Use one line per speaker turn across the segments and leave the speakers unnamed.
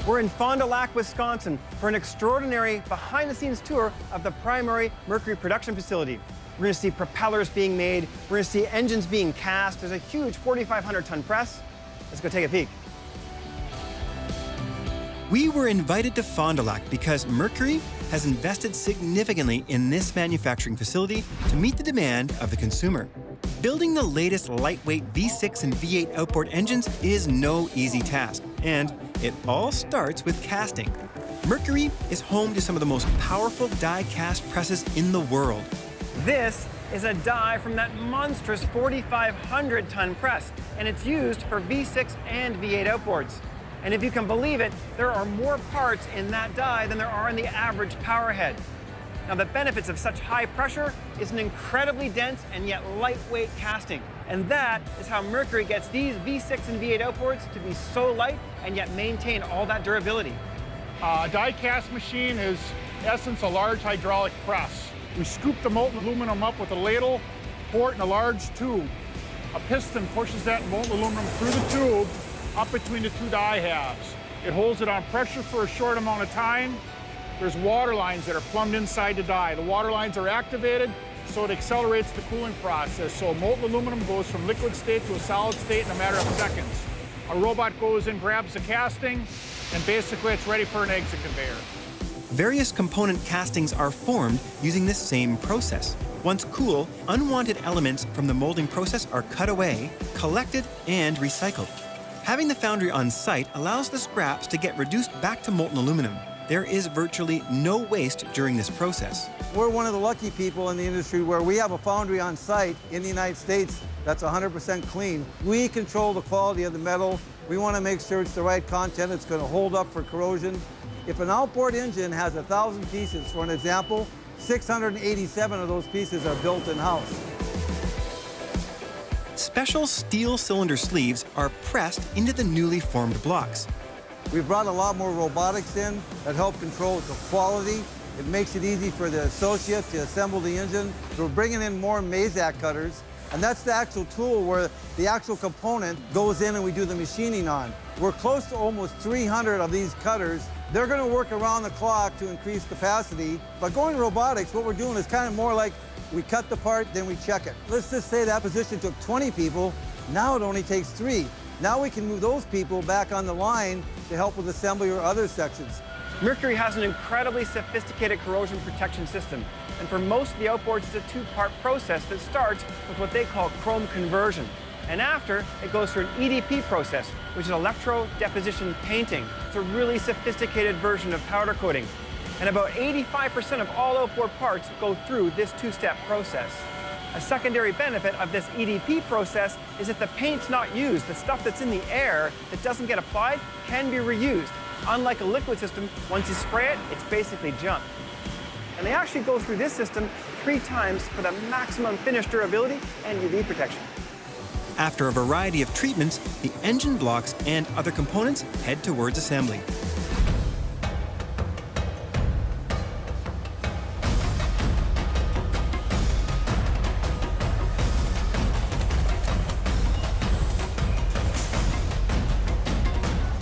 We're in Fond du Lac, Wisconsin for an extraordinary behind-the-scenes tour of the primary Mercury production facility. We're going to see propellers being made. We're going to see engines being cast. There's a huge 4,500-ton press. Let's go take a peek. We were invited to Fond du Lac because Mercury has invested significantly in this manufacturing facility to meet the demand of the consumer. Building the latest lightweight V6 and V8 outboard engines is no easy task, and it all starts with casting. Mercury is home to some of the most powerful die-cast presses in the world. This is a die from that monstrous 4,500-ton press, and it's used for V6 and V8 outboards. And if you can believe it, there are more parts in that die than there are in the average powerhead. Now, the benefits of such high pressure is an incredibly dense and yet lightweight casting. And that is how Mercury gets these V6 and V8 outboards to be so light and yet maintain all that durability.
A die-cast machine is, in essence, a large hydraulic press. We scoop the molten aluminum up with a ladle, pour it in a large tube. A piston pushes that molten aluminum through the tube up between the two die halves. It holds it on pressure for a short amount of time. There's water lines that are plumbed inside the die. The water lines are activated, so it accelerates the cooling process. So molten aluminum goes from liquid state to a solid state in a matter of seconds. A robot goes in, grabs the casting, and basically it's ready for an exit conveyor.
Various component castings are formed using this same process. Once cool, unwanted elements from the molding process are cut away, collected, and recycled. Having the foundry on site allows the scraps to get reduced back to molten aluminum. There is virtually no waste during this process.
We're one of the lucky people in the industry where we have a foundry on site in the United States that's 100% clean. We control the quality of the metal. We want to make sure it's the right content, it's going to hold up for corrosion. If an outboard engine has 1,000 pieces, for an example, 687 of those pieces are built in-house.
Special steel cylinder sleeves are pressed into the newly formed blocks.
We've brought a lot more robotics in that help control the quality. It makes it easy for the associate to assemble the engine. We're bringing in more Mazak cutters, and that's the actual tool where the actual component goes in and we do the machining on. We're close to almost 300 of these cutters. They're going to work around the clock to increase capacity. But going robotics, what we're doing is kind of more like we cut the part, then we check it. Let's just say that position took 20 people. Now it only takes 3. Now we can move those people back on the line to help with assembly or other sections.
Mercury has an incredibly sophisticated corrosion protection system. And for most of the outboards, it's a 2-part process that starts with what they call chrome conversion. And after, it goes through an EDP process, which is electro-deposition painting. It's a really sophisticated version of powder coating. And about 85% of all outboard parts go through this 2-step process. A secondary benefit of this EDP process is that the paint's not used. The stuff that's in the air that doesn't get applied can be reused. Unlike a liquid system, once you spray it, it's basically junk. And they actually go through this system 3 times for the maximum finish durability and UV protection. After a variety of treatments, the engine blocks and other components head towards assembly.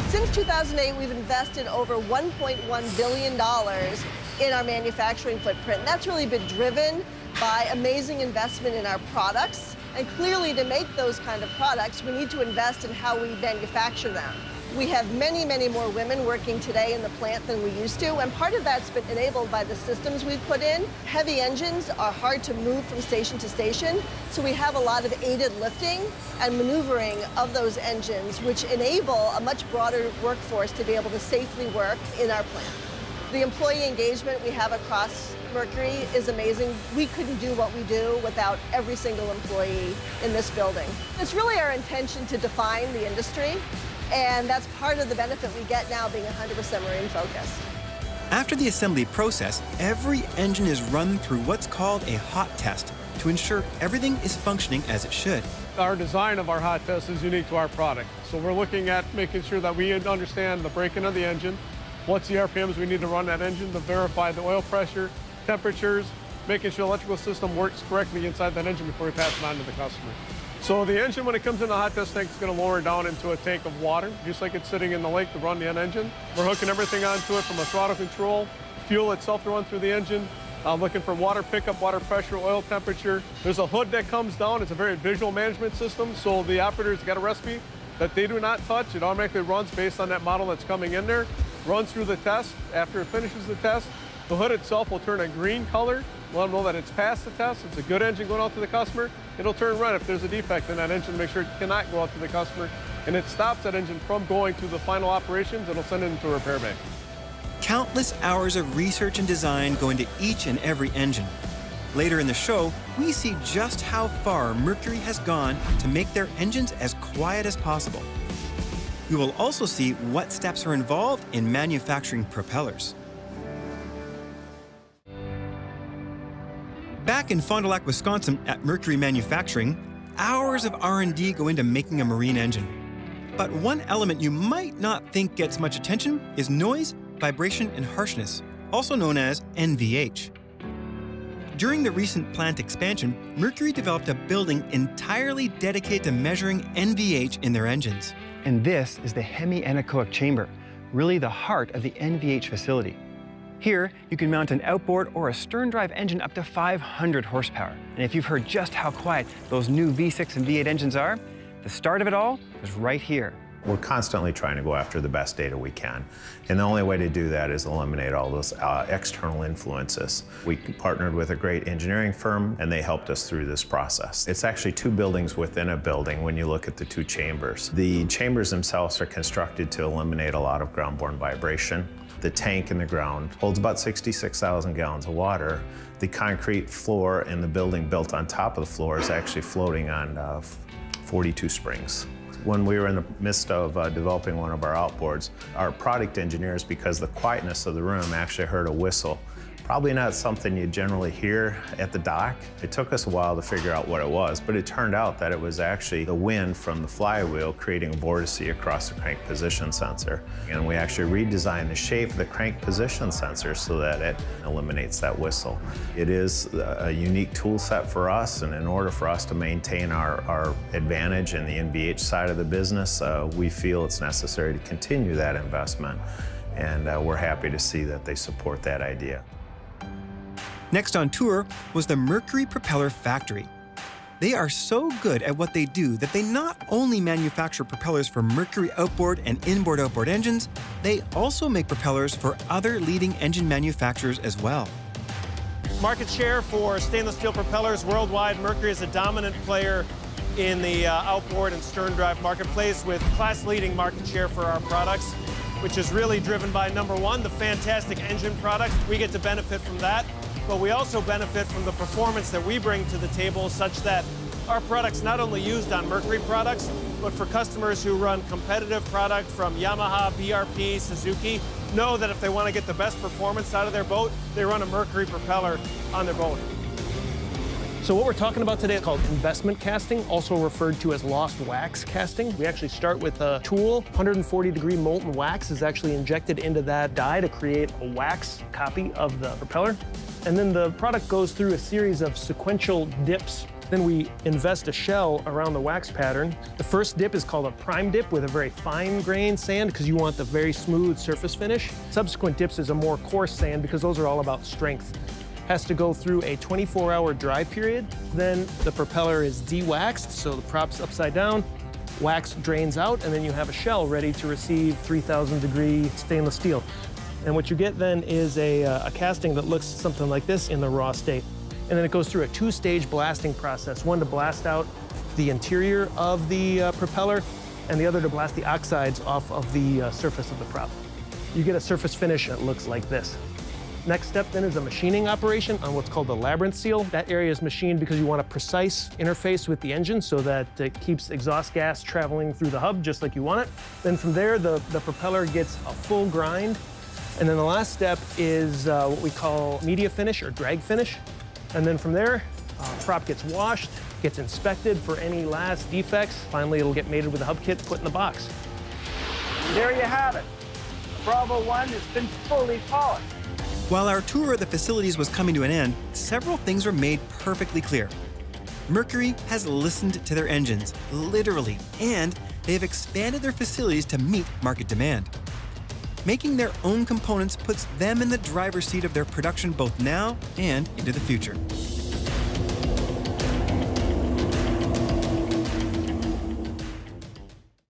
Since 2008, we've invested over $1.1 billion in our manufacturing footprint. And that's really been driven by amazing investment in our products. And clearly, to make those kind of products, we need to invest in how we manufacture them. We have many, many more women working today in the plant than we used to, and part of that's been enabled by the systems we've put in. Heavy engines are hard to move from station to station, so we have a lot of aided lifting and maneuvering of those engines, which enable a much broader workforce to be able to safely work in our plant. The employee engagement we have across Mercury is amazing. We couldn't do what we do without every single employee in this building. It's really our intention to define the industry, and that's part of the benefit we get now being 100% marine focused.
After the assembly process, every engine is run through what's called a hot test to ensure everything is functioning as it should.
Our design of our hot test is unique to our product. So we're looking at making sure that we understand the braking of the engine, what's the RPMs we need to run that engine to verify the oil pressure, temperatures, making sure the electrical system works correctly inside that engine before we pass it on to the customer. So the engine, when it comes in the hot test tank, is going to lower down into a tank of water, just like it's sitting in the lake to run the engine. We're hooking everything onto it from a throttle control, fuel itself to run through the engine. Looking for water pickup, water pressure, oil temperature. There's a hood that comes down. It's a very visual management system, so the operator's got a recipe that they do not touch. It automatically runs based on that model that's coming in there, runs through the test. After it finishes the test, the hood itself will turn a green color, let them know that it's passed the test, it's a good engine going out to the customer. It'll turn red if there's a defect in that engine, make sure it cannot go out to the customer, and it stops that engine from going through the final operations. It'll send it into a repair bay.
Countless hours of research and design go into each and every engine. Later in the show, we see just how far Mercury has gone to make their engines as quiet as possible. We will also see what steps are involved in manufacturing propellers. Back in Fond du Lac, Wisconsin at Mercury Manufacturing, hours of R&D go into making a marine engine. But one element you might not think gets much attention is noise, vibration, and harshness, also known as NVH. During the recent plant expansion, Mercury developed a building entirely dedicated to measuring NVH in their engines. And this is the hemi-anechoic chamber, really the heart of the NVH facility. Here, you can mount an outboard or a stern drive engine up to 500 horsepower. And if you've heard just how quiet those new V6 and V8 engines are, the start of it all is right here.
We're constantly trying to go after the best data we can. And the only way to do that is eliminate all those external influences. We partnered with a great engineering firm, and they helped us through this process. It's actually two buildings within a building when you look at the two chambers. The chambers themselves are constructed to eliminate a lot of ground-borne vibration. The tank in the ground holds about 66,000 gallons of water. The concrete floor in the building built on top of the floor is actually floating on 42 springs. When we were in the midst of developing one of our outboards, our product engineers, because the quietness of the room, actually heard a whistle. Probably not something you generally hear at the dock. It took us a while to figure out what it was, but it turned out that it was actually the wind from the flywheel creating a vortice across the crank position sensor. And we actually redesigned the shape of the crank position sensor so that it eliminates that whistle. It is a unique tool set for us, and in order for us to maintain our advantage in the NVH side of the business, we feel it's necessary to continue that investment. And we're happy to see that they support that idea.
Next on tour was the Mercury Propeller Factory. They are so good at what they do that they not only manufacture propellers for Mercury outboard and inboard-outboard engines, they also make propellers for other leading engine manufacturers as well.
Market share for stainless steel propellers worldwide, Mercury is a dominant player in the outboard and stern drive marketplace with class-leading market share for our products, which is really driven by, number one, the fantastic engine products. We get to benefit from that. But we also benefit from the performance that we bring to the table, such that our products not only used on Mercury products, but for customers who run competitive product from Yamaha, BRP, Suzuki, know that if they want to get the best performance out of their boat, they run a Mercury propeller on their boat. So what we're talking about today is called investment casting, also referred to as lost wax casting. We actually start with a tool. 140-degree molten wax is actually injected into that die to create a wax copy of the propeller. And then the product goes through a series of sequential dips. Then we invest a shell around the wax pattern. The first dip is called a prime dip with a very fine-grained sand because you want the very smooth surface finish. Subsequent dips is a more coarse sand because those are all about strength. Has to go through a 24-hour dry period. Then the propeller is de-waxed, so the prop's upside down, wax drains out, and then you have a shell ready to receive 3,000-degree stainless steel. And what you get then is a casting that looks something like this in the raw state. And then it goes through a two-stage blasting process, one to blast out the interior of the propeller, and the other to blast the oxides off of the surface of the prop. You get a surface finish that looks like this. Next step then is a machining operation on what's called the labyrinth seal. That area is machined because you want a precise interface with the engine so that it keeps exhaust gas traveling through the hub just like you want it. Then from there, the propeller gets a full grind. And then the last step is what we call media finish or drag finish. And then from there, prop gets washed, gets inspected for any last defects. Finally, it'll get mated with a hub kit, put in the box.
There you have it. Bravo 1 has been fully polished.
While our tour of the facilities was coming to an end, several things were made perfectly clear. Mercury has listened to their engines, literally, and they have expanded their facilities to meet market demand. Making their own components puts them in the driver's seat of their production both now and into the future.